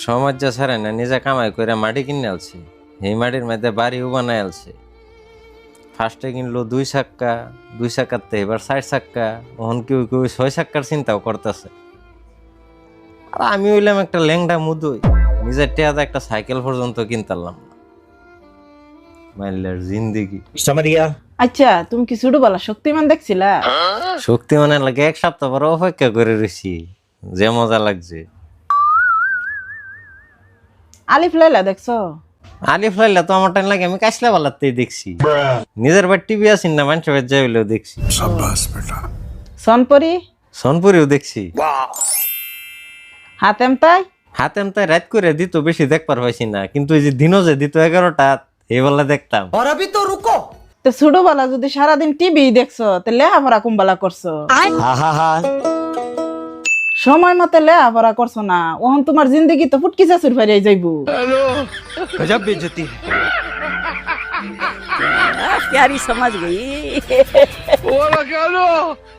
সমাজ যা ছাড়ে না নিজে কামাই করে মাটি কিনে আলছে, এই মাটির মধ্যে বাড়িও বানাই আলছে। ফার্স্টে কিনলো 2 চাক্কা, 2 চাক্কাতে এবার 4 চাক্কা, ওহন কেউ কেউ 6 চাক্কার চিন্তাও করতেছে। আর আমি হইলাম একটা ল্যাংডা মুদই, নিজের টেয়াদা একটা সাইকেল পর্যন্ত কিনতারলাম না। মাইলের জিন্দিগি। আচ্ছা, তুমি কি ছোটবেলা শক্তিমান দেখছিলা? শক্তিমানের লাগে 1 সপ্তাহ পরে অপেক্ষা করে রয়েছি, যে মজা লাগছে। আলিফ লাইলা দেখছো? আলিফ লাইলা তো আমার টাইম লাগে আমি কাশলা বালাতেই দেখছি, নিজের বাড়ি টিভি আসিন না মানুষের বাড়ি যাই হইলেও দেখছি। সনপরি? সনপুরিও দেখছি। হাতেম তাই? হাতে আমি তাই রাত করে দিত, বেশি দেখবার পাইছি না, কিন্তু এই যে দিনও যে দিত 11টা এই বেলা দেখতাম। তো ছোটবেলা যদি সারাদিন টিভি দেখছো তো লেহাপড়া কুম্বালা করছো? সময় মতো লেহাপড়া করছো না, ওহন তোমার জিন্দগি তো ফুটকি চাচুর ফাইরাই যাইবো। गजब बेइज्जती है। प्यारी समझ गई।